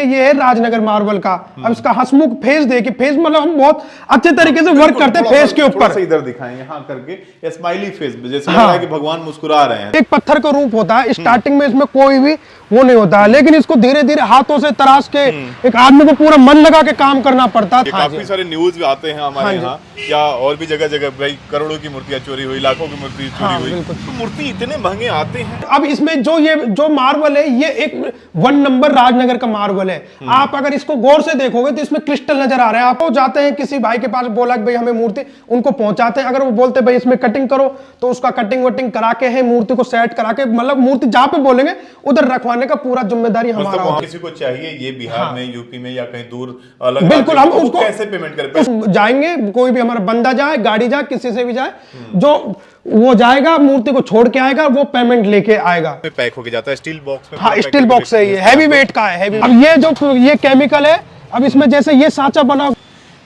ये है राजनगर मार्बल का। अब इसका हंसमुख फेस देखिए, फेस मतलब हम बहुत अच्छे तरीके से वर्क करते हैं फेस के ऊपर। इधर दिखाएं यहाँ करके स्माइली फेस, जैसे लग रहा है कि भगवान मुस्कुरा रहे हैं। एक पत्थर का रूप होता है, स्टार्टिंग में इसमें कोई भी वो नहीं होता है, लेकिन इसको धीरे धीरे हाथों से तराश के एक आदमी को पूरा मन लगा के काम करना पड़ता है। काफी सारे न्यूज भी आते हैं हमारे यहाँ या और भी जगह जगह, भाई करोड़ों की मूर्तियां चोरी हुई, लाखों की मूर्ति चोरी हुई, तो मूर्ति इतने महंगे आते हैं। अब इसमें जो मार्बल है, ये एक 1 नंबर राजनगर का मार्बल है। आप अगर इसको गौर से देखोगे तो इसमें क्रिस्टल नजर आ रहे हैं। आप जाते हैं किसी भाई के पास, बोला कि भाई हमें मूर्ति, उनको पहुंचाते हैं, अगर वो बोलते भाई इसमें कटिंग करो तो उसका कटिंग वटिंग करा के है, मूर्ति को सेट करा के, मतलब मूर्ति जहां पे बोलेंगे उधर रखवाने का पूरा जिम्मेदारी हमारा है। किसी को चाहिए ये बिहार में, यूपी में या कहीं दूर अलग, बिल्कुल हम उसको कैसे पेमेंट करें? जाएंगे, कोई भी हमारा बंदा जाए, गाड़ी जाए, किसी से भी जाए, जो वो जाएगा मूर्ति को छोड़ के आएगा, वो पेमेंट लेके आएगा। पैक होके जाता है स्टील बॉक्स में। हाँ, स्टील बॉक्स है, ये हैवी वेट का है, हैवी। अब ये जो ये केमिकल है, अब इसमें जैसे ये सांचा बना।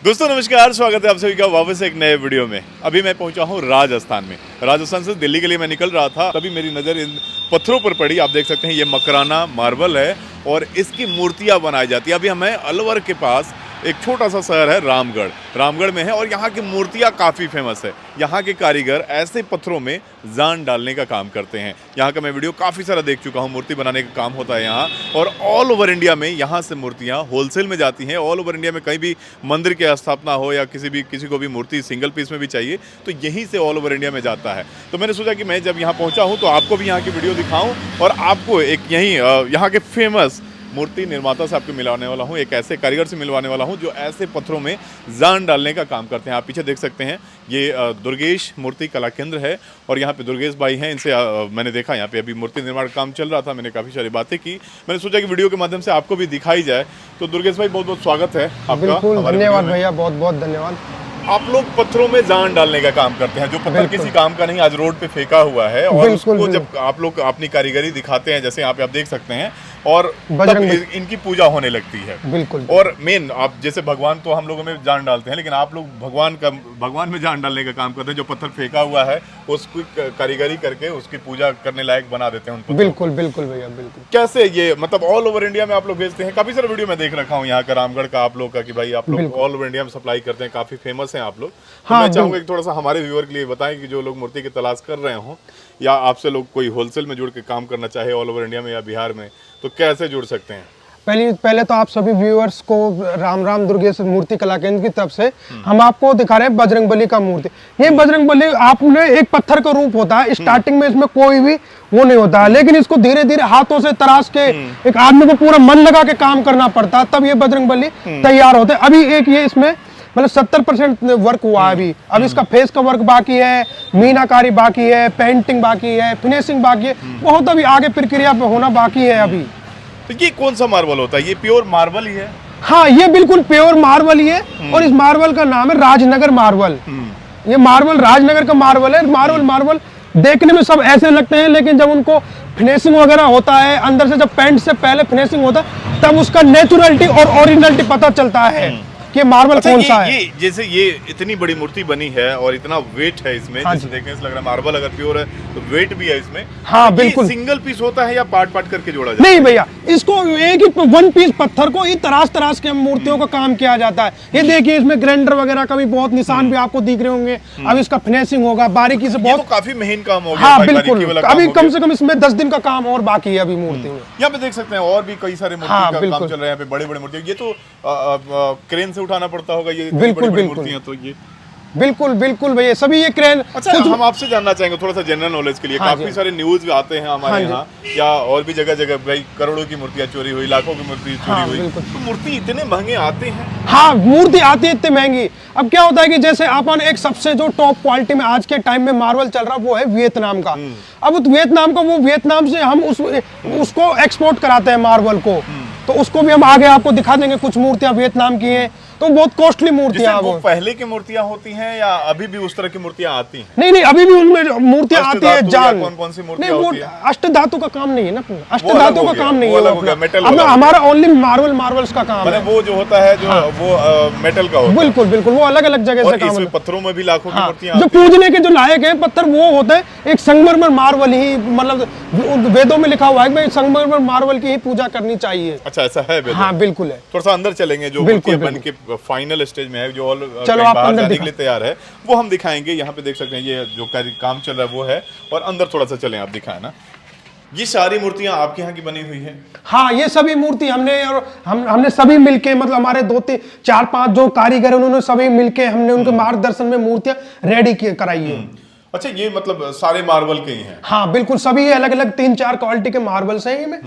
दोस्तों नमस्कार, स्वागत है आप सभी का वापस एक नए वीडियो में। अभी मैं पहुंचा हूं राजस्थान में। राजस्थान से दिल्ली के लिए मैं निकल रहा था, तभी मेरी नज़र इन पत्थरों पर पड़ी। आप देख सकते हैं ये मकराना मार्बल है और इसकी मूर्तियां बनाई जाती है। अभी हमें अलवर के पास एक छोटा सा शहर है रामगढ़ में है और यहाँ की मूर्तियाँ काफ़ी फेमस है। यहाँ के कारीगर ऐसे पत्थरों में जान डालने का काम करते हैं। यहाँ का मैं वीडियो काफ़ी सारा देख चुका हूँ, मूर्ति बनाने का काम होता है यहाँ, और ऑल ओवर इंडिया में यहाँ से मूर्तियाँ होलसेल में जाती हैं। ऑल ओवर इंडिया में कहीं भी मंदिर की स्थापना हो या किसी को भी मूर्ति सिंगल पीस में भी चाहिए तो यहीं से ऑल ओवर इंडिया में जाता है। तो मैंने सोचा कि मैं जब यहाँ पहुँचा हूँ तो आपको भी यहाँ की वीडियो दिखाऊँ और आपको एक यहाँ के फेमस मूर्ति निर्माता से आपको मिलाने वाला हूँ, एक ऐसे कारीगर से मिलवाने वाला हूँ जो ऐसे पत्थरों में जान डालने का काम करते हैं। आप पीछे देख सकते हैं ये दुर्गेश मूर्ति कला केंद्र है और यहाँ पे दुर्गेश भाई हैं। इनसे मैंने देखा यहाँ पे अभी मूर्ति निर्माण का काम चल रहा था, मैंने काफ़ी सारी बातें की। मैंने सोचा कि वीडियो के माध्यम से आपको भी दिखाई जाए। तो दुर्गेश भाई बहुत बहुत स्वागत है आपका। धन्यवाद भैया, बहुत बहुत धन्यवाद। आप लोग पत्थरों में जान डालने का काम करते हैं, जो पत्थर किसी काम का नहीं आज रोड पे फेंका हुआ है, और उसको जब आप लोग अपनी कारीगरी दिखाते हैं, जैसे यहाँ पे आप देख सकते हैं, और तब इनकी पूजा होने लगती है। बिल्कुल। और मेन आप जैसे भगवान तो हम लोगों में जान डालते हैं, लेकिन आप लोग भगवान में जान डालने का काम करते हैं। जो पत्थर फेंका हुआ है उसकी कारीगरी करके उसकी पूजा करने लायक बना देते हैं। बिल्कुल बिल्कुल भैया, बिल्कुल। कैसे ये मतलब ऑल ओवर इंडिया में आप लोग भेजते हैं? काफी सारे वीडियो मैं देख रखा हूँ यहाँ का, रामगढ़ का आप लोग का, कि भाई आप लोग ऑल ओवर इंडिया में सप्लाई करते हैं, काफी फेमस हैं आप लोग। हाँ, मैं चाहूंगा कि थोड़ा सा हमारे व्यूअर के लिए बताएं कि जो लोग मूर्ति की तलाश कर रहे हो या आपसे लोग कोई होलसेल में जुड़ के काम करना चाहे ऑल ओवर इंडिया में या बिहार में, तो कैसे जुड़ सकते हैं? पहले तो आप सभी व्यूअर्स को राम दुर्गेश मूर्ति कला केंद्र की तरफ से हम आपको दिखा रहे हैं बजरंगबली का मूर्ति। ये बजरंगबली आपने एक पत्थर का रूप होता है, स्टार्टिंग में इसमें कोई भी वो नहीं होता है, लेकिन इसको धीरे धीरे हाथों से तराश के एक आदमी को पूरा मन लगा के काम करना पड़ता है, तब ये बजरंगबली तैयार होते हैं। अभी एक ये इसमें मतलब 70% वर्क हुआ है अब इसका फेस का वर्क बाकी है, मीनाकारी बाकी है, पेंटिंग बाकी है, फिनिशिंग बाकी है, बहुत अभी आगे प्रक्रिया पे होना बाकी है अभी। तो ये कौन सा मार्बल होता है? ये प्योर मार्बल ही है? हाँ, ये बिल्कुल प्योर मार्बल ही है और इस मार्बल का नाम है राजनगर मार्बल। ये मार्बल राजनगर का मार्बल है। मार्बल देखने में सब ऐसे लगते हैं, लेकिन जब उनको फिनिशिंग वगैरह होता है, अंदर से जब पेंट से पहले फिनिशिंग होता है, तब उसका नेचुरलिटी और ओरिजिनलिटी पता चलता है कि मार्बल कौन सा है। ये जैसे ये इतनी बड़ी मूर्ति बनी है और इतना वेट है इसमें, जैसे देखने से लग रहा है मार्बल अगर प्योर है तो वेट भी है इसमें। हाँ, बिल्कुल। सिंगल पीस होता है या पार्ट करके जोड़ा जाता है? नहीं भैया, इसको एक ही 1 पीस पत्थर को ही तराश के मूर्तियों का काम किया जाता है। ये देखिए इसमें ग्राइंडर वगैरह का भी बहुत निशान भी आपको दिख रहे होंगे। अब इसका फिनिशिंग होगा बारीकी से, बहुत काफी मेहनत काम हो गया। हाँ बिल्कुल, अभी कम से कम इसमें 10 दिन का काम और बाकी है अभी मूर्ति में। यहाँ पे देख सकते हैं और भी कई सारे मूर्ति का काम चल रहा है। यहाँ पे बड़े मूर्ति, ये तो क्रेन से उठाना पड़ता होगा ये बिल्कुल तो ये बिल्कुल भैया, सभी ये क्रेन। अच्छा, हम आपसे जानना चाहेंगे थोड़ा सा जनरल नॉलेज के लिए। काफी सारे न्यूज भी आते हैं हमारे यहाँ या और भी जगह, भाई करोड़ों की मूर्तियां चोरी हुई, लाखों की मूर्ति चोरी हुई, तो मूर्ति इतने महंगे आते हैं? हाँ, मूर्ति आती है इतनी महंगी। अब क्या होता है कि जैसे अपन एक सबसे जो टॉप क्वालिटी में आज के टाइम में मार्बल चल रहा वो है वियतनाम का। अब वियतनाम से हम उसको एक्सपोर्ट कराते हैं मार्बल को, तो उसको भी हम आगे आपको दिखा देंगे। कुछ मूर्तियां वियतनाम की हैं तो बहुत कॉस्टली मूर्तियां जैसे वो वो। पहले की मूर्तियां होती हैं या अभी भी उस तरह की मूर्तियां आती हैं? नहीं नहीं, अभी भी उनमें मूर्तियां आती है अष्टधातु या जान। कौन-कौन सी नहीं मूर्तियां वो होती है? अष्ट धातु का काम नहीं है ना, अष्ट वो अलग धातु हो का गया, काम नहीं वो है अलग वो हो गया, अपना। मेटल अपना वाला। हमारा ओनली मार्बल्स का काम मतलब है। वो जो होता है जो वो मेटल का होता है। बिल्कुल बिल्कुल, वो अलग अलग जगह से और काम इसमें है। पत्थरों में भी लाखों की हाँ, मूर्तियां जो आती हैं। पूजने के जो लायक है पत्थर वो होता है एक संगमरमर मार्बल ही, मतलब वेदों में लिखा हुआ है कि भाई संगमरमर मार्बल की ही पूजा करनी चाहिए। अच्छा ऐसा है वेदों हाँ में? बिल्कुल है। थोड़ा सा अंदर चलेंगे, जो बिल्कुल, मूर्तियां बन के फाइनल स्टेज में है, जो और चलो कहीं आप बाहर अंदर जाने के लिए तैयार है, वो हम दिखाएंगे। यहाँ पे देख सकते हैं ये जो काम चल रहा है वो है, और अंदर थोड़ा सा चलें, आप दिखाएं ना। ये सारी मूर्तियां आपके यहाँ की बनी हुई है? हाँ, ये सभी मूर्ति हमने, और हमने सभी मिलके, मतलब हमारे 2-3-4-5 जो कारीगर हैं उन्होंने सभी मिलके हमने उनके मार्गदर्शन में मूर्तियां रेडी कराई है। अच्छा, ये मतलब सारे मार्बल के ही हैं? हाँ बिल्कुल, सभी अलग अलग 3-4 क्वालिटी के मार्बल्स हैं इनमें।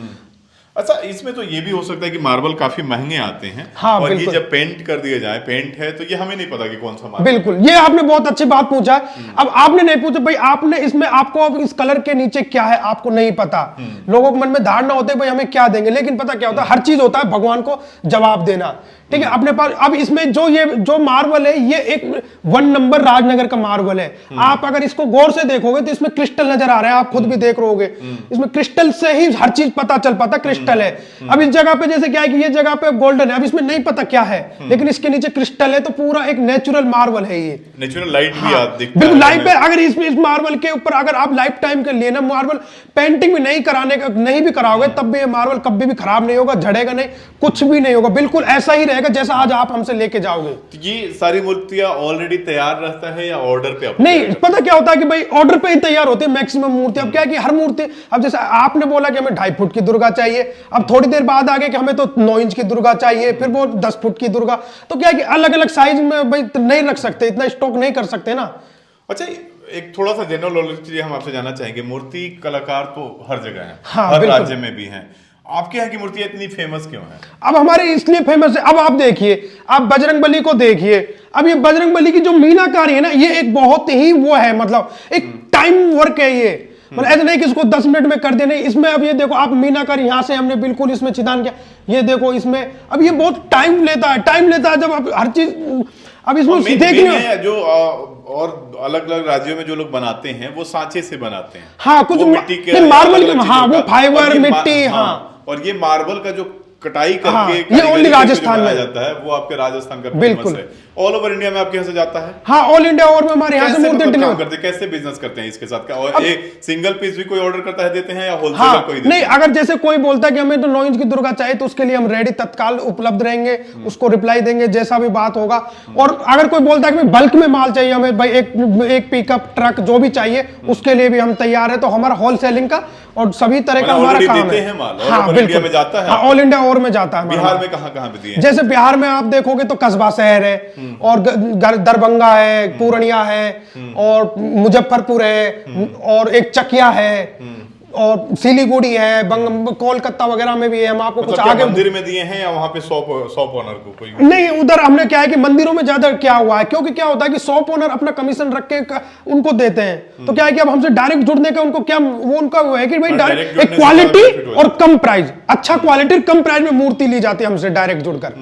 अच्छा, इसमें तो ये भी हो सकता है कि मार्बल काफी महंगे आते हैं, हाँ, और ये बिल्कुल। जब पेंट कर दिए जाए, पेंट है तो ये हमें नहीं पता कि कौन सा मार्बल। बिल्कुल, ये आपने बहुत अच्छी बात पूछा। अब आपने नहीं पूछा भाई, आपने इसमें आपको अब इस कलर के नीचे क्या है आपको नहीं पता। लोगों के मन में धारणा होते है भाई हमें क्या देंगे, लेकिन पता क्या होता है, हर चीज होता है भगवान को जवाब देना। ठीक है, अपने पास अब इसमें जो मार्बल है ये एक 1 नंबर राजनगर का मार्बल है। आप अगर इसको गौर से देखोगे तो इसमें क्रिस्टल नजर आ रहे हैं, आप खुद भी देख रहोगे। इसमें क्रिस्टल से ही हर चीज पता चल पाता, क्रिस्टल है। अब इस जगह पे जैसे क्या है कि ये जगह पे गोल्डन है, अब इसमें नहीं पता क्या है, लेकिन इसके नीचे क्रिस्टल है, तो पूरा एक नेचुरल मार्बल है ये। नेचुरल लाइट भी दिखता बिल्कुल है लाइट पे, अगर इस मार्बल के ऊपर अगर आप लाइफ टाइम के लिए ना मार्बल पेंटिंग भी नहीं कराने का, नहीं भी कराओगे तब भी ये मार्बल कभी भी खराब नहीं होगा, झड़ेगा नहीं, कुछ भी नहीं होगा, बिल्कुल ऐसा ही रहेगा जैसा आज आप हमसे लेके जाओगे। तो ये सारी मूर्तियां ऑलरेडी तैयार रहता है या ऑर्डर पे? नहीं, पता क्या होता है कि भाई ऑर्डर पे ही तैयार होती है मैक्सिमम मूर्ति। अब क्या है कि हर मूर्ति, अब जैसे आपने बोला कि हमें 2.5 फुट की दुर्गा चाहिए, अब थोड़ी देर बाद आगे कि हमें तो 9 इंच की दुर्गा चाहिए, फिर वो 10 फुट की दुर्गा, तो क्या है कि अलग अलग साइज में भाई नहीं रख सकते, इतना स्टॉक नहीं कर सकते ना। अच्छा, एक थोड़ा सा जनरल नॉलेज हम आपसे जानना चाहेंगे। मूर्ति कलाकार तो हर जगह हैं, हाँ, हर बिल्कुल। राज्य में भी हैं, आपके यहाँ की मूर्तियां इतनी फेमस क्यों है? अब हमारे इसलिए फेमस है, अब आप देखिए, आप बजरंगबली को देखिए। अब ये बजरंगबली की जो मीनाकारी है ना, ये एक बहुत ही वो है, मतलब एक टाइम वर्क है ये, मतलब ऐसा नहीं कि इसको 10 मिनट में कर दे, नहीं। इसमें अब ये देखो आप मीनाकारी यहाँ से हमने बिल्कुल इसमें चिदान किया, ये देखो इसमें, अब ये बहुत टाइम लेता है जब आप हर चीज, अब इसमें देखने जो और अलग अलग राज्यों में जो लोग बनाते हैं वो सांचे से बनाते हैं। हाँ, कुछ वो मिट्टी के मार्बल के, अलग-अलग हाँ चीजों वो का। फाइबर और ये मिट्टी, हाँ। और ये मार्बल का जो कटाई करके हाँ, ये कारीगरी only करके जो राजस्थान बनाया में जाता है, वो आपके राजस्थान का बिल्कुल। फेमस है। ऑल ओवर इंडिया में आपके यहाँ से जाता है? हाँ, ऑल इंडिया और में हमारे यहाँ से कैसे मूर्ति मतलब काम डिलीवर करते हैं, कैसे बिजनेस करते हैं इसके साथ का? और एक सिंगल पीस भी कोई ऑर्डर करता है देते हैं या होलसेलर हाँ, कोई देते नहीं, हैं? अगर जैसे कोई बोलता है कि हमें तो 9 इंच की दुर्गा चाहिए, तो उसके लिए हम रेडी तत्काल उपलब्ध रहेंगे, उसको रिप्लाई देंगे जैसा भी बात होगा। और अगर कोई बोलता है कि बल्क में माल चाहिए हमें, भाई एक पिकअप ट्रक जो भी चाहिए, उसके लिए भी हम तैयार है। तो हमारा होलसेलिंग का और सभी तरह का हमारा काम देते है। हैं माल, हाँ ऑल इंडिया में जाता है? ऑल इंडिया और में जाता है हमारा बिहार माल। में कहाँ कहाँ पे दिए हैं? जैसे बिहार में आप देखोगे तो कस्बा शहर है, और दरभंगा है, पूर्णिया है, और मुजफ्फरपुर है, और एक चकिया है, और सिलीगुड़ी है, कोलकाता वगैरह में भी है। हम आपको मतलब कुछ क्या आगे मंदिर में दिए हैं या वहां पे शॉप ओनर को कोई? नहीं, उधर हमने क्या है कि मंदिरों में ज्यादा क्या हुआ है, क्योंकि क्या होता है कि शॉप ओनर अपना कमीशन रख के उनको देते हैं। तो क्या है कि अब हमसे डायरेक्ट जुड़ने का उनको क्या, वो उनका वो है कि भाई direct एक जुड़ने से क्वालिटी benefit हो और कम प्राइस, अच्छा क्वालिटी कम प्राइस में मूर्ति ली जाती है हमसे डायरेक्ट जुड़कर।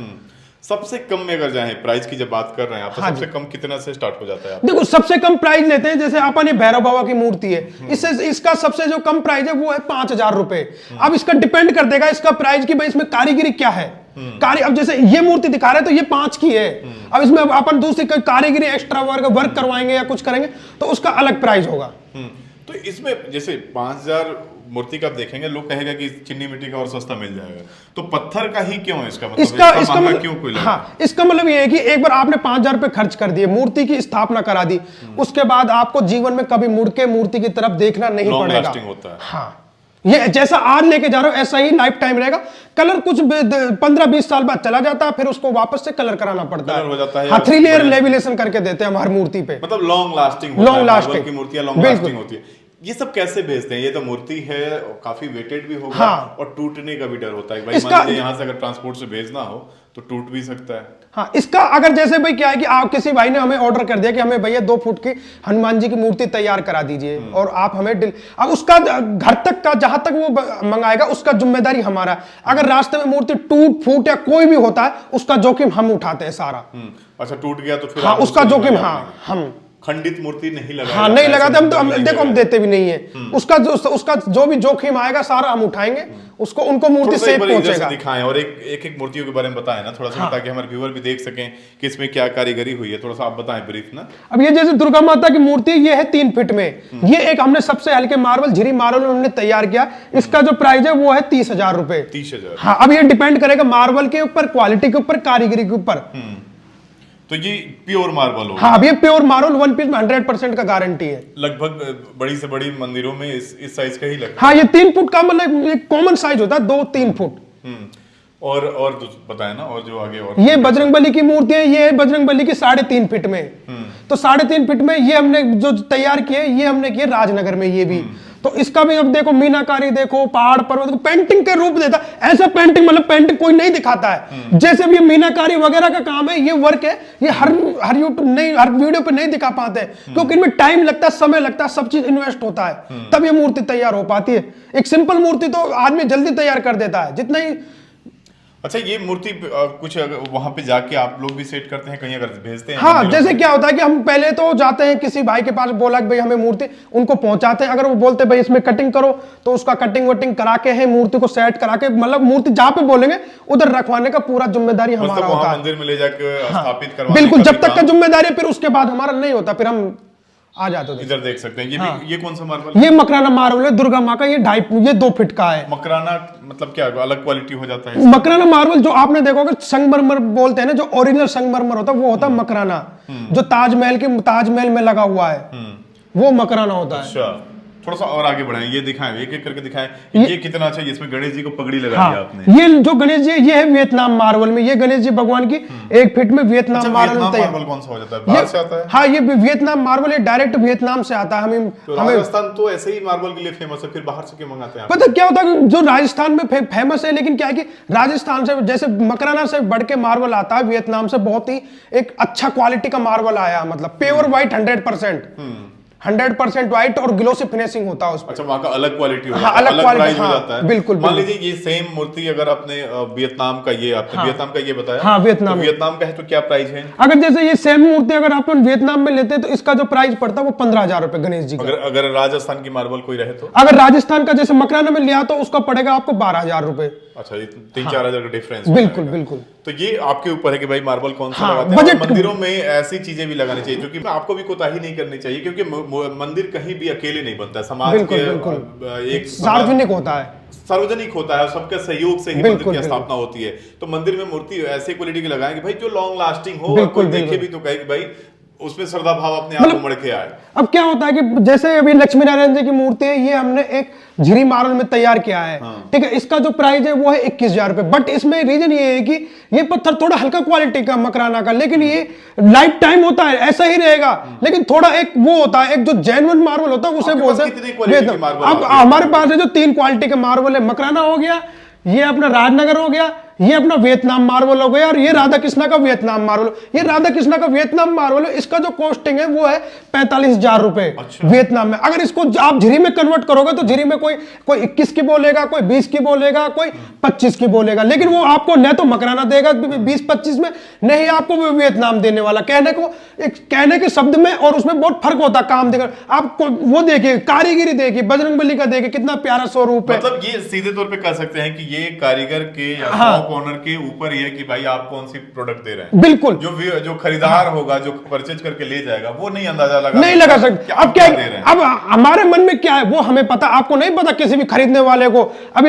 सबसे कम में अगर जाए, प्राइस की जब बात कर रहे हैं आप, तो हाँ सबसे कम कितना से स्टार्ट हो जाता है आप? देखो, सबसे कम प्राइस लेते हैं, जैसे अपन ये भैरव बाबा की मूर्ति है, इससे इसका सबसे जो कम प्राइस है वो है 5,000 रुपए। अब इसका डिपेंड कर देगा इसका प्राइस की भाई इसमें कारीगरी क्या है। अब जैसे ये मूर्ति दिखा रहे हैं तो ये 5 की है, अब इसमें अपन दूसरी कोई कारीगरी एक्स्ट्रा वर्क करवाएंगे या कुछ करेंगे तो उसका अलग प्राइस होगा। तो इसमें जैसे 5,000 मूर्ति का आप देखेंगे, लोग कहेगा कि चीनी मिट्टी का और सस्ता मिल जाएगा, तो पत्थर का ही क्यों है इसका मतलब? इसका महंगा मतलब, क्यों कोई लगा? हाँ, इसका मतलब ये है कि एक बार आपने 5,000 रुपए खर्च कर दिए, मूर्ति की स्थापना करा दी, उसके बाद आपको जीवन में कभी मुड़ के मूर्ति की तरफ देखना नहीं लॉन्ग पड़ेगा। लास्टिंग होता है। हाँ, ये जैसा आज लेके जा रहे हो ऐसा ही लाइफ टाइम रहेगा। कलर कुछ 15-20 साल बाद चला जाता है, फिर उसको वापस से कलर कराना पड़ता कलर हो जाता है है। या 3 लेयर बढ़िया। लेमिनेशन करके देते हैं हमारी मूर्ति पे। मतलब लॉन्ग लास्टिंग Long lasting। की मूर्तियां लॉन्ग बिल्कुल। लास्टिंग होती है। ये सब कैसे भेजते हैं? ये तो मूर्ति है, काफी वेटेड भी होगा। हाँ। और टूटने का भी डर होता है भाई, मान लीजिए यहाँ से अगर ट्रांसपोर्ट से भेजना हो तो टूट भी सकता है। हाँ, इसका अगर जैसे भाई क्या है कि आप किसी भाई ने हमें ऑर्डर कर दिया कि हमें भैया 2 फुट की हनुमान जी की मूर्ति तैयार करा दीजिए और आप हमें अब उसका घर तक का जहां तक वो मंगाएगा उसका जिम्मेदारी हमारा है। अगर रास्ते में मूर्ति टूट फूट या कोई भी होता है उसका जोखिम हम उठाते हैं सारा। अच्छा, टूट गया तो फिर हाँ, आप उसका उसको जोखिम जिम्मेदार हाँ नहीं। हम खंडित मूर्ति नहीं लगा। हाँ नहीं लगाते हम, तो देखो हम देते भी नहीं है। उसका जो भी जोखिम आएगा सारा हम उठाएंगे, उसको उनको मूर्ति सेफ पहुंचेगा। दिखाएं और एक मूर्तियों के बारे में बताएं ना थोड़ा सा। हाँ। ताकि हमारे व्यूअर भी देख सकें कि इसमें क्या कारीगरी हुई है, थोड़ा सा आप बताएं ब्रीफ ना। अब ये जैसे दुर्गा माता की मूर्ति ये है 3 फीट में। ये एक हमने सबसे हल्के मार्बल झिरी मार्बल हमने तैयार किया। इसका जो प्राइस है वो है 30,000 रुपए। 30,000। हाँ, अब ये डिपेंड करेगा मार्बल के ऊपर, क्वालिटी के ऊपर, कारीगरी के ऊपर। तो ये प्योर मार्बल होगा? हाँ, अब ये प्योर मार्बल 1 पीस में 100% का गारंटी है। लगभग बड़ी से बड़ी मंदिरों में इस साइज का ही लगता है। हाँ, ये 3 फुट का मतलब एक कॉमन साइज होता है, 2-3 फुट। और बताए ना, और जो आगे और ये बजरंगबली की मूर्ति है। ये बजरंगबली की 3.5 फीट में। तो 3.5 फीट में ये हमने जो तैयार किए ये हमने किए राजनगर में। ये भी तो इसका भी अब देखो मीनाकारी देखो, पहाड़ पर्वत को पेंटिंग के रूप देता है। ऐसा पेंटिंग मतलब पेंटिंग कोई नहीं दिखाता है। जैसे भी मीनाकारी वगैरह का काम है, ये वर्क है, ये हर यूट्यूब नहीं, हर वीडियो पे नहीं दिखा पाते हैं क्योंकि इनमें टाइम लगता है, समय लगता है, सब चीज इन्वेस्ट होता है, तब ये मूर्ति तैयार हो पाती है। एक सिंपल मूर्ति तो आदमी जल्दी तैयार कर देता है जितना ही। अच्छा, ये मूर्ति कुछ वहां पे जाके आप लोग भी सेट करते हैं कहीं, अगर भेजते हैं? हाँ, जैसे क्या होता है कि हम पहले तो जाते हैं किसी भाई के पास, बोला कि भाई हमें मूर्ति, उनको पहुंचाते हैं। अगर वो बोलते हैं भाई इसमें कटिंग करो तो उसका कटिंग वटिंग करा के है मूर्ति को सेट करा के, मतलब मूर्ति जहाँ पे बोलेंगे उधर रखवाने का पूरा जिम्मेदारी हमारा होता है। मंदिर में ले जाकर स्थापित करवाने बिल्कुल, जब तक का जिम्मेदारी, फिर उसके बाद हमारा नहीं होता, फिर हम आ जाते थे। इधर देख सकते हैं ये भी, ये कौन सा मार्बल? ये मकराना मार्बल है दुर्गा माँ का। ये 2 फीट का है। मकराना मतलब क्या अलग क्वालिटी हो जाता है? मकराना मार्बल जो आपने देखा होगा, संगमरमर बोलते हैं ना, जो ओरिजिनल संगमरमर होता है वो होता है मकराना। जो ताजमहल में लगा हुआ है वो मकराना होता है। अच्छा, थोड़ा सा और आगे बढ़ाएं, ये दिखाएं, एक एक करके दिखाएं। ये कितना अच्छा है, इसमें गणेश जी को पगड़ी लगा दिया आपने। ये जो गणेश जी, ये है वियतनाम मार्बल में। ये गणेश जी भगवान की 1 फीट में वियतनाम मार्बल में तैयार। मार्बल कौन सा हो जाता है? बाहर से आता है? हाँ, ये वियतनाम मार्बल है, डायरेक्ट वियतनाम से आता है। राजस्थान तो ऐसे ही मार्बल के लिए फेमस है, फिर बाहर से क्यों मंगाते हैं? पता क्या होता है, जो राजस्थान में फेमस है, लेकिन क्या है कि राजस्थान से जैसे मकराना से बढ़ के मार्बल आता है वियतनाम से, बहुत ही एक अच्छा क्वालिटी का मार्बल आया, मतलब प्योर व्हाइट 100% व्हाइट और ग्लोसी फिनिशिंग होता है उसमें। अच्छा, वहाँ का अलग क्वालिटी हो हाँ, अलग प्राइस हो जाता है। बिल्कुल। मान लीजिए ये सेम मूर्ति अगर आपने वियतनाम का, ये आपने वियतनाम का ये बताया। हाँ, वियतनाम का है तो क्या प्राइस है? अगर जैसे ये सेम मूर्ति अगर अपन वियतनाम में लेते हैं तो इसका जो प्राइस पड़ता है वो 15,000 रुपए गणेश जी का। अगर राजस्थान की मार्बल कोई रहे तो? अगर राजस्थान का जैसे मकराना में लिया तो उसका पड़ेगा आपको 12,000 रुपए। अच्छा, 3-4 हजार का डिफरेंस। बिल्कुल बिल्कुल। तो ये आपके ऊपर है कि भाई मार्बल कौन सा लगाते हैं। और मंदिरों में ऐसी चीजें भी लगानी चाहिए जो कि आपको भी कोताही नहीं करनी चाहिए, क्योंकि मंदिर कहीं भी अकेले नहीं बनता है। समाज के एक सार्वजनिक होता है, सार्वजनिक होता है, सबके सहयोग से ही मंदिर की स्थापना होती है। तो मंदिर में मूर्ति ऐसे क्वालिटी की लगाएंगे भाई जो लॉन्ग लास्टिंग हो, कोई देखे भी तो कहे कि भाई उसमें श्रद्धा भाव अपने आप उमड़ के आए। अब क्या होता है कि जैसे अभी लक्ष्मी नारायण जी की मूर्ति है, ये हमने एक झिरी मार्बल में तैयार किया है। ठीक है, इसका जो प्राइस है वो है 21,000 रुपए। बट इसमें रीजन ये है कि ये पत्थर थोड़ा हल्का क्वालिटी का मकराना का, लेकिन ये लाइफ टाइम होता है, ऐसा ही रहेगा। लेकिन थोड़ा एक वो होता है, एक जो जेन्युइन मार्बल होता है उसे बोलते हैं। अब हमारे पास है जो 3 क्वालिटी के मार्बल है, मकराना हो गया, ये अपना राजनगर हो गया, ये अपना वियतनाम मार्बल हो गया, और ये राधा कृष्णा का वियतनाम मार्बल। ये राधा कृष्णा का वियतनाम मार्बल है, इसका जो कॉस्टिंग है वो है 45,000 रुपए। अच्छा। वियतनाम में अगर इसको आप झिरी में कन्वर्ट करोगे तो झिरी में कोई 21 की बोलेगा, कोई 20 की बोलेगा, कोई 25 की बोलेगा, लेकिन वो आपको न तो मकराना देगा 20-25 में, नहीं आपको वियतनाम देने वाला। कहने के शब्द में और उसमें बहुत फर्क होता है। काम देकर आपको वो देखिए, कारीगरी देखिए, बजरंगबली का देखिए कितना प्यारा स्वरूप है। मतलब ये सीधे तौर पे कह सकते हैं कि ये कारीगर के या ऑनर के ऊपर ही है कि भाई आप कौन सी प्रोडक्ट दे रहे हैं। बिल्कुल। जो खरीदार होगा, जो परचेज करके ले जाएगा, वो नहीं अंदाजा लगा सकते। अब क्या अब हमारे मन में क्या है वो हमें पता, आपको नहीं पता किसी भी खरीदने वाले को। अब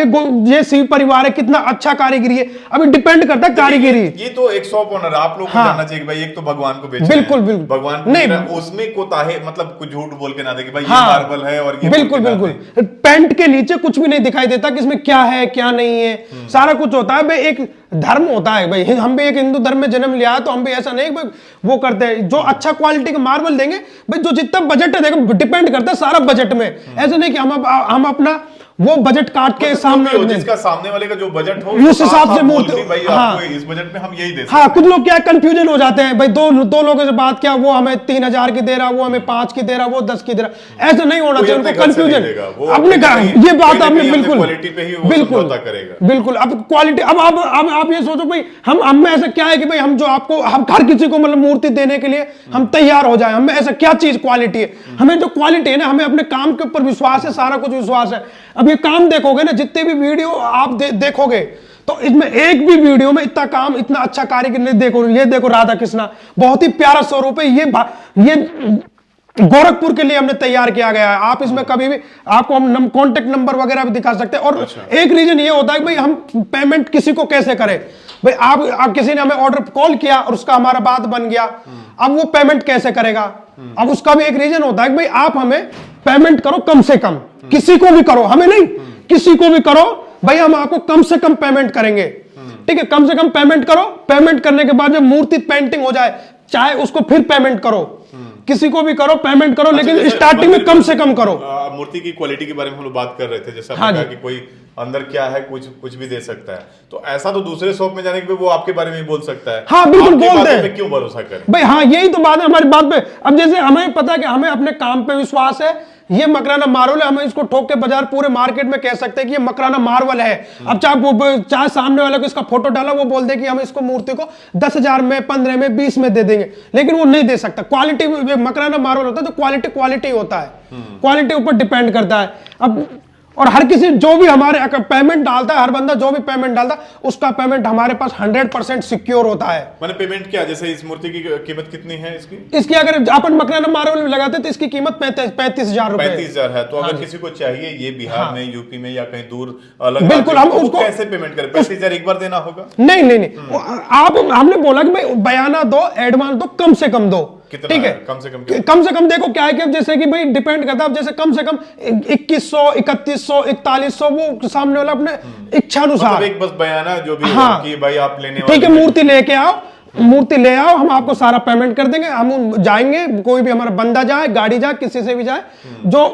ये शिव परिवार है, कितना अच्छा कारीगरी है, अभी डिपेंड करता है कारीगरी। ये तो एक शॉप ओनर, आप लोग को जानना चाहिए भाई, एक तो भगवान को बेचना, बिल्कुल भगवान को नहीं, उसमें कोताही मतलब कुछ झूठ बोल के ना दे कि भाई ये मार्बल है और ये बिल्कुल। पेंट के नीचे कुछ भी नहीं दिखाई देता कि इसमें क्या है क्या नहीं है, सारा कुछ होता है। एक धर्म होता है भाई, हम भी एक हिंदू धर्म में जन्म लिया है, तो हम भी ऐसा नहीं भाई वो करते हैं। जो अच्छा क्वालिटी का मार्बल देंगे भाई, जो जितना बजट है देखो डिपेंड करता है सारा बजट में। ऐसा नहीं कि हम अपना वो बजट काट के सामने जिसका सामने वाले का जो बजट हो उस हिसाब से मूर्ति, भाई हाँ, आपको इस बजट में हम यही दे सकते हाँ, कुछ लोग क्या कंफ्यूजन हो जाते हैं भाई, दो लोगों से बात किया, वो हमें 3000 की दे रहा, वो हमें 5 की दे रहा, वो 10 की दे रहा। ऐसा नहीं होना चाहिए, उनको कंफ्यूजन। आपने कहा ये बात आपने बिल्कुल क्वालिटी पे ही वो समझौता करेगा, बिल्कुल। अब क्वालिटी, अब आप ये सोचो भाई, हम में ऐसा क्या है कि भाई हम जो आपको, हम हर किसी को मतलब मूर्ति देने के लिए हम तैयार हो जाए। हमें ऐसा क्या चीज क्वालिटी है, हमें जो क्वालिटी है ना, हमें अपने काम के ऊपर विश्वास है, सारा कुछ विश्वास है। अब ये काम देखोगे ना, जितने भी वीडियो आप देखोगे, तो इसमें एक भी वीडियो में इतना काम, इतना अच्छा कारीगर नहीं। देखो ये देखो राधा कृष्णा, बहुत ही प्यारा स्वरूप है। ये गोरखपुर के लिए हमने तैयार किया गया है। आप इसमें कभी भी, आपको हम कांटेक्ट नंबर वगैरह भी दिखा सकते हैं। और एक रीजन ये होता है कि भाई हम पेमेंट किसी को कैसे करें। भाई आप किसी ने हमें ऑर्डर कॉल किया और उसका हमारा बात बन गया, अब वो पेमेंट कैसे करेगा। अब उसका भी एक रीजन होता है कि भाई आप हमें पेमेंट करो कम से कम, किसी को भी करो, हमें नहीं, किसी को भी करो भाई, हम आपको कम से कम पेमेंट करेंगे। ठीक है, कम से कम पेमेंट करो। पेमेंट करने के बाद जब मूर्ति पेंटिंग हो जाए, चाहे उसको फिर पेमेंट करो, किसी को भी करो, पेमेंट करो, लेकिन स्टार्टिंग में कम से कम करो। मूर्ति की क्वालिटी के बारे में हम लोग बात कर रहे थे, जैसे आपने कहा कि कोई अंदर क्या है, कुछ भी दे सकता है, तो ऐसा तो दूसरे शॉप में जाने के वो आपके बारे में बोल सकता है। हाँ बिल्कुल बोलते हैं, क्यों भरोसा करें भाई। हाँ यही तो बात है हमारी बात पे। अब जैसे हमें पता है कि हमें अपने काम पे विश्वास है, ये मकराना मार्बल है, हमें इसको ठोक के बाजार पूरे मार्केट में कह सकते हैं कि ये मकराना मार्बल है। अब चाहे सामने वाले को इसका फोटो डाला, वो बोल दे कि हम इसको मूर्ति को 10,000 में, 15 में, 20 में दे देंगे, लेकिन वो नहीं दे सकता। क्वालिटी मकराना मार्बल होता है, तो क्वालिटी होता है, क्वालिटी ऊपर डिपेंड करता है। अब और हर किसी जो भी हमारे पेमेंट डालता है, हर बंदा जो भी पेमेंट डालता है, उसका पेमेंट हमारे पास 100% सिक्योर होता है। मैंने पेमेंट क्या, जैसे इस मूर्ति की कीमत कितनी है इसकी अगर अपन मकराना मार्बल में लगाते तो इसकी कीमत 35,000 रुपए। 35,000 है। तो अगर किसी को चाहिए ये बिहार में, यूपी में या कहीं दूर अलग, बिल्कुल हम उसको कैसे पेमेंट करें? 35,000 एक बार देना होगा? नहीं, आप हमने बोला कि भाई बयाना दो, एडवांस दो, कम से कम दो। ठीक है, कम से कम देखो क्या है कि जैसे कि भाई डिपेंड करता है, जैसे कम से कम 2100, 3100, 4100, वो सामने वाला अपने इच्छा अनुसार, मतलब एक बस बयाना जो भी हाँ, कि भाई आप लेने, ठीक है, मूर्ति लेके आओ, मूर्ति ले आओ, हम आपको सारा पेमेंट कर देंगे। हम जाएंगे, कोई भी हमारा बंदा जाए, गाड़ी जाए, किसी से भी जाए, जो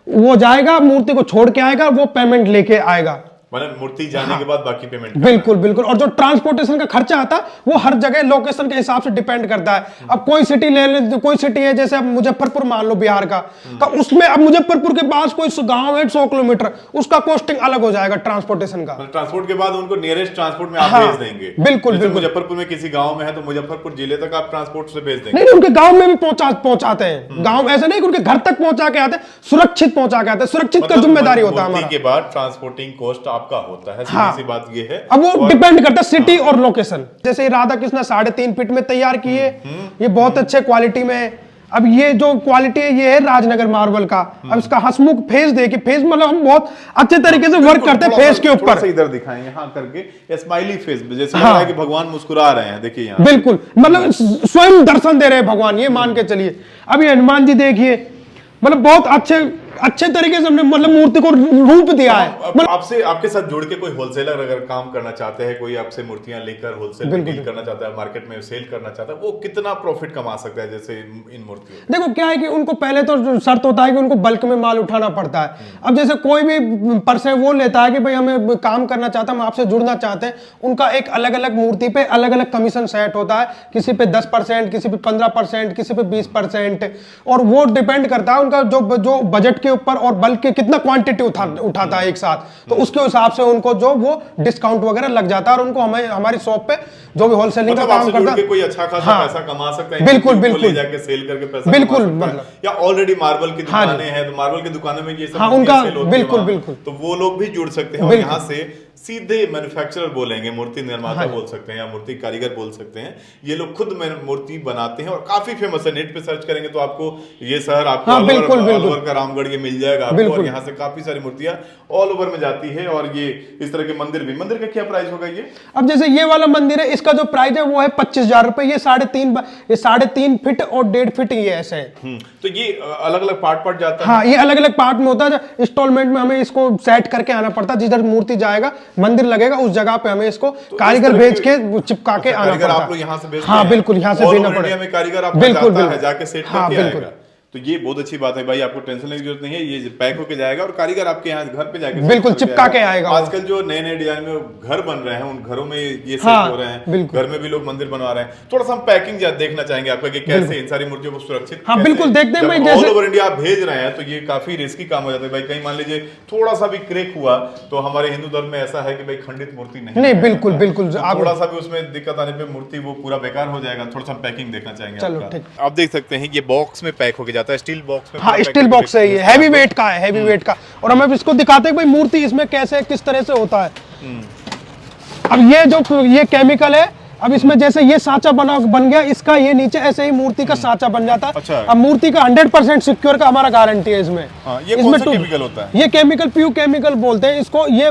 वो जाएगा, मूर्ति को छोड़ के आएगा, वो पेमेंट लेके आएगा। मतलब मूर्ति जाने के बाद बाकी पेमेंट। बिल्कुल। और जो ट्रांसपोर्टेशन का खर्चा आता है, वो हर जगह लोकेशन के हिसाब से डिपेंड करता है। अब कोई सिटी ले ले, कोई सिटी है जैसे अब मुजफ्फरपुर मान लो बिहार का, तो उसमें अब मुजफ्फरपुर के पास कोई गांव है 100 किलोमीटर, उसका कॉस्टिंग अलग हो जाएगा ट्रांसपोर्टेशन का। ट्रांसपोर्ट के बाद उनको नियरेस्ट ट्रांसपोर्ट में आप भेज देंगे। बिल्कुल। मुजफ्फरपुर में किसी गाँव में है तो मुजफ्फरपुर जिले तक आप ट्रांसपोर्ट से भेज देंगे? नहीं, उनके गाँव में भी पहुंचाते हैं। गाँव ऐसा नहीं कि उनके घर तक पहुंचा के आते हैं, सुरक्षित पहुंचा के आते हैं। सुरक्षित का जिम्मेदारी होता है हमारा। के बाद ट्रांसपोर्टिंग कॉस्ट आपका होता है। हाँ, सी बात ये है। अब वो डिपेंड करता है सिटी और लोकेशन। जैसे राधा कृष्णा 3.5 फीट में तैयार किए, ये बहुत अच्छे क्वालिटी में। अब ये जो क्वालिटी है, ये है राजनगर मार्बल का। अब इसका हंसमुख फेस देखिए, फेस मतलब हम बहुत अच्छे तरीके से वर्क करते हैं फेस के ऊपर। इधर दिखाएं यहाँ करके, स्माइली फेस, जैसे लग रहा है कि भगवान मुस्कुरा रहे हैं। देखिए यहाँ बिल्कुल, मतलब स्वयं दर्शन दे रहे हैं भगवान, ये मान के चलिए। अब ये हनुमान जी देखिए, मतलब बहुत अच्छे तरीके से हमने मतलब मूर्ति को रूप दिया है। मतलब आपसे, आपके साथ जुड़ के कोई होलसेलर अगर काम करना चाहते हैं, कोई आपसे मूर्तियां लेकर होलसेल में डील करना चाहता है, मार्केट में सेल करना चाहता है, वो कितना प्रॉफिट कमा सकता है जैसे इन मूर्तियों? देखो क्या है कि उनको पहले तो शर्त होता है कि उनको बल्क में माल उठाना पड़ता है। अब जैसे कोई भी पर्सन वो लेता है कि भाई हमें काम करना चाहता है, हम आपसे जुड़ना चाहते हैं, उनका एक अलग अलग मूर्ति पे अलग अलग कमीशन सेट होता है। किसी पे 10%, किसी पे 15%, किसी पे 20%, और वो डिपेंड करता है उनका जो बजट के ऊपर और बल्क के कितना क्वांटिटी उठाता है एक साथ, तो उसके हिसाब से उनको जो वो डिस्काउंट वगैरह लग जाता है। और उनको हमें हमारी शॉप पे जो भी होलसेलिंग का काम करता है, कोई अच्छा खासा पैसा कमा सकता है। बिल्कुल ले जाके सेल करके पैसा बिल्कुल, मतलब या ऑलरेडी मार्बल की दुकानें हैं, तो मार्बल की दुकानों में ये सब उनका बिल्कुल, तो वो लोग भी जुड़ सकते हैं और यहाँ से सीधे मैन्युफैक्चरर बोलेंगे, मूर्ति निर्माता बोल सकते हैं या मूर्ति कारीगर बोल सकते हैं। ये लोग खुद मूर्ति बनाते हैं और काफी फेमस है। नेट पे सर्च करेंगे तो आपको ये शहर, आपको ऑल ओवर का रामगढ़ ये मिल जाएगा आपको। और यहाँ से काफी सारी मूर्तियां ऑल ओवर में जाती है। और ये इस तरह के मंदिर का क्या प्राइस होगा ये? अब जैसे ये वाला मंदिर है, इसका जो प्राइस है वो है 25,000 रुपए। ये 3.5 फीट और 1.5 फीट ये ऐसे है। तो ये अलग अलग पार्ट जाता है? हाँ, ये अलग अलग पार्ट में होता है। इंस्टॉलमेंट में हमें इसको सेट करके आना पड़ता है। जिधर मूर्ति जाएगा मंदिर लगेगा उस जगह पे हमें इसको कारीगर भेज के चिपका के आना कारीगर पड़ता आप लोग है। यहाँ से भेजते हाँ हैं? बिल्कुल, यहाँ से All भेजना over पड़ेगा। इंडिया में कारीगर आपका बिल्कुल, जाता है, बिल्कुल। जाके सेट हाँ, करके बिल्कुल। आएगा। तो ये बहुत अच्छी बात है भाई, आपको टेंशन लेने की जरूरत नहीं है, ये पैक होके जाएगा और कारीगर आपके यहाँ घर पे जाके बिल्कुल सेट करके चिपका के आएगा वो। आजकल जो नए नए डिजाइन में घर बन रहे हैं उन घरों में ये सेट हाँ, हो रहे हैं, बिल्कुल। घर में भी लोग मंदिर बनवा रहे हैं। थोड़ा सा हम पैकिंग देखना चाहेंगे आपका कि कैसे इन सारी मूर्तियों को सुरक्षित, हाँ, बिल्कुल, देखते हैं भाई, ऑल जैसे- ओवर इंडिया आप भेज रहे हैं तो ये काफी रिस्की काम हो जाता है भाई। कहीं मान लीजिए थोड़ा सा भी क्रैक हुआ तो हमारे हिंदू धर्म में ऐसा है कि भाई खंडित मूर्ति नहीं है। बिल्कुल बिल्कुल। तो आप थोड़ा सा भी उसमें दिक्कत आने पे मूर्ति वो पूरा बेकार हो जाएगा। थोड़ा सा पैकिंग देखना चाहेंगे चलो, आपका। ठीक। आप देख सकते हैं ये बॉक्स में पैक होके जाता है, स्टील बॉक्स में। हाँ पूरा स्टील पैक बॉक्स है, ये करके हैवी वेट का है, हैवी वेट का। और हम अब इसको दिखाते हैं कि भाई मूर्ति इसमें कैसे किस तरह से होता है। अब ये जो ये केमिकल है, अब इसमें जैसे ये सांचा बन गया, इसका ये नीचे ऐसे ही मूर्ति का सांचा बन जाता है। अच्छा। अब मूर्ति का 100% सिक्योर का हमारा गारंटी है इसमें। हाँ, ये इसमें कौन सा तो- केमिकल होता है? ये केमिकल प्यू केमिकल बोलते हैं इसको। ये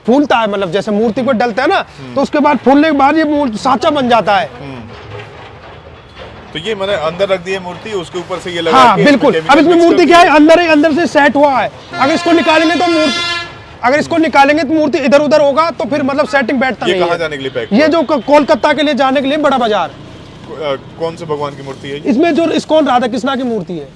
फूलता है, मतलब जैसे मूर्ति को डलता है ना, तो उसके बाद फूलने के बाद ये सांचा बन जाता है। तो ये मैंने अंदर रख दी है मूर्ति, उसके ऊपर से ये लगा हाँ के बिल्कुल। chemical अब इसमें mix मूर्ति कर क्या है, दिया। अंदर से सेट हुआ है। अगर इसको निकालेंगे तो मूर्ति इधर उधर होगा तो फिर मतलब सेटिंग बैठता ये नहीं कहाँ है। जाने के लिए पैक ये जो कोलकाता के लिए जाने के लिए बड़ा बाजार, कौन से भगवान की मूर्ति है ये? इसमें जो इस्कॉन राधा कृष्णा की मूर्ति है।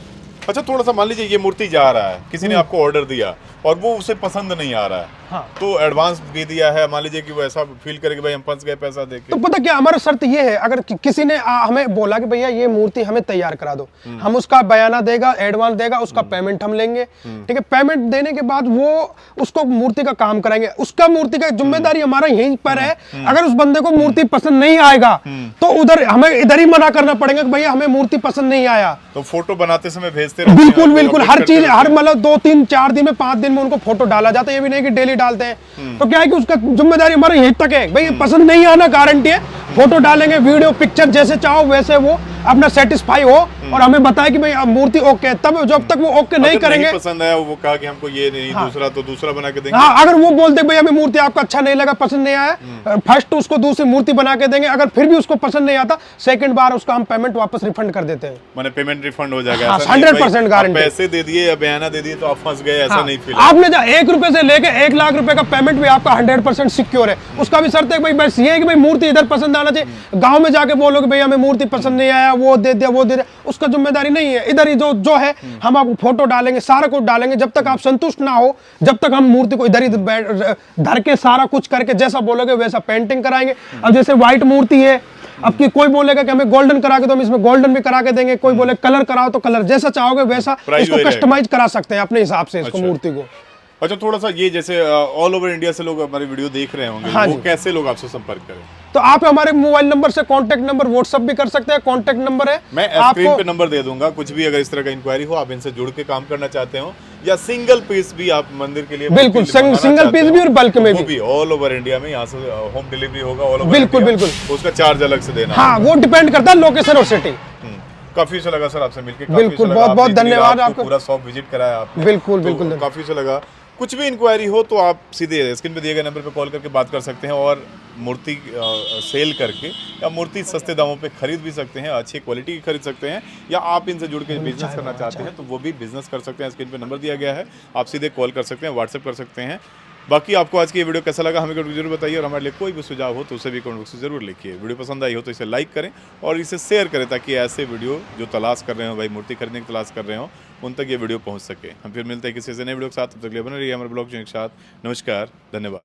अच्छा, थोड़ा सा मान लीजिए ये मूर्ति जा रहा है, किसी ने आपको ऑर्डर दिया और वो उसे पसंद नहीं आ रहा है, हाँ। तो एडवांस भी दिया है, मान लीजिए कि वो ऐसा फील करे कि भाई हम फंस गए पैसा दे के। तो पता क्या हमारा शर्त ये है, अगर किसी ने हमें बोला कि भैया ये मूर्ति हमें तैयार करा दो, हम उसका बयाना देगा, एडवांस देगा, उसका पेमेंट हम लेंगे, ठीक है। पेमेंट देने के बाद वो उसको मूर्ति का काम कराएंगे, उसका मूर्ति का जिम्मेदारी हमारा यहीं पर है। अगर उस बंदे को मूर्ति पसंद नहीं आएगा तो उधर हमें इधर ही मना करना पड़ेगा कि भैया हमें मूर्ति पसंद नहीं आया। तो फोटो बनाते समय भेजते रहते हैं, बिल्कुल आपको बिल्कुल, update हर करते चीज रहते हर हैं। मतलब 2 3 4 दिन में 5 दिन में उनको फोटो डाला जाता है। ये भी नहीं कि डेली डालते हैं। तो क्या है कि उसका जिम्मेदारी हमारे यहीं तक है, भाई पसंद नहीं आना गारंटी है। फोटो डालेंगे, वीडियो पिक्चर जैसे चाहो वैसे वो अपना सेटिस्फाई हो और हमें बताए कि भाई अब मूर्ति ओके है। तब जब तक वो ओके नहीं अगर करेंगे, पसंद आया, वो कहा कि हमको ये नहीं, दूसरा तो दूसरा बना के देंगे। हाँ अगर वो बोलते भाई हमें मूर्ति आपका अच्छा नहीं लगा, पसंद नहीं आया, फर्स्ट उसको दूसरी मूर्ति बना के देंगे। अगर फिर भी उसको पसंद नहीं आता, सेकंड बार उसका हम पेमेंट वापस रिफंड कर देते हैं। मैंने पेमेंट रिफंड हो जाएगा। हाँ, ऐसा नहीं है 100% भाई, गारंटी। आप पैसे दे दिए या बयाना दे दिए तो आप फंस गए, ऐसा हाँ, नहीं फील। आपने जो 1 रुपए से लेके 1 लाख रुपए का पेमेंट भी आपका 100% सिक्योर है। उसका भी शर्त है कि भाई बस ये है कि भाई मूर्ति इधर पसंद आना चाहिए। गांव में जाके बोलो कि भैया हमें मूर्ति पसंद नहीं आया, वो दे दिया वो दे दिया, उसका जिम्मेदारी नहीं है। इधर ही जो है हम आपको फोटो डालेंगे, सारा कुछ डालेंगे। जब तक आप संतुष्ट ना हो, जब तक हम मूर्ति को इधर ही धर के सारा कुछ करके जैसा बोलोगे वैसा पेंटिंग कराएंगे। अब जैसे व्हाइट मूर्ति है, अब की कोई बोलेगा कि हमें गोल्डन करा के, तो हम इसमें गोल्डन भी करा के देंगे। कोई बोले कलर कराओ तो कलर जैसा चाहोगे वैसा Price इसको वही रहेगा। कस्टमाइज करा सकते हैं अपने हिसाब से इसको अच्छा। मूर्ति को। अच्छा, थोड़ा सा ये जैसे ऑल ओवर इंडिया से लोग हमारी वीडियो देख रहे होंगे, हाँ वो जी। कैसे लोग आपसे संपर्क करें? तो आप हमारे मोबाइल नंबर से कांटेक्ट नंबर व्हाट्सएप भी कर सकते हैं। कांटेक्ट नंबर है, मैं स्क्रीन पे नंबर दे दूंगा। कुछ भी अगर इस तरह का इंक्वायरी हो, आप इनसे जुड़ के काम करना चाहते हो, या सिंगल पीस भी आप मंदिर के लिए बिल्कुल, मंगाना सिंगल चाहते पीस हो, भी और बल्क में वो भी। ऑल ओवर इंडिया में यहाँ से होम डिलीवरी होगा ऑल ओवर बिल्कुल, इंडिया। बिल्कुल। उसका चार्ज अलग से देना हाँ वो डिपेंड करता है लोकेशन और सिटी। काफी अच्छा लगा सर आपसे मिलकर। बिल्कुल, बहुत-बहुत धन्यवाद आपको। पूरा शॉप विजिट कराया आपने। बिल्कुल, तो बिल्कुल। काफी अच्छा लगा। कुछ भी इंक्वायरी हो तो आप सीधे स्क्रीन पे दिए गए नंबर पे कॉल करके बात कर सकते हैं और मूर्ति सेल करके या मूर्ति सस्ते दामों पे खरीद भी सकते हैं, अच्छी क्वालिटी की खरीद सकते हैं, या आप इनसे जुड़ के बिजनेस करना चाहते हैं तो वो भी बिजनेस कर सकते हैं। स्क्रीन पे नंबर दिया गया है, आप सीधे कॉल कर सकते हैं, व्हाट्सएप कर सकते हैं। बाकी आपको आज की ये वीडियो कैसा लगा हमें कमेंट जरूर बताइए, और हमारे लिए कोई भी सुझाव हो तो उसे भी कमेंट बॉक्स में जरूर लिखिए। वीडियो पसंद आई हो तो इसे लाइक करें और इसे शेयर करें, ताकि ऐसे वीडियो जो तलाश कर रहे हो, भाई मूर्ति खरीदने की तलाश कर रहे हो, उन तक ये वीडियो पहुंच सके। हम फिर मिलते हैं किसी से नए वीडियो के साथ, तब तक के लिए बने रहिए हमारे ब्लॉग के साथ। नमस्कार, धन्यवाद।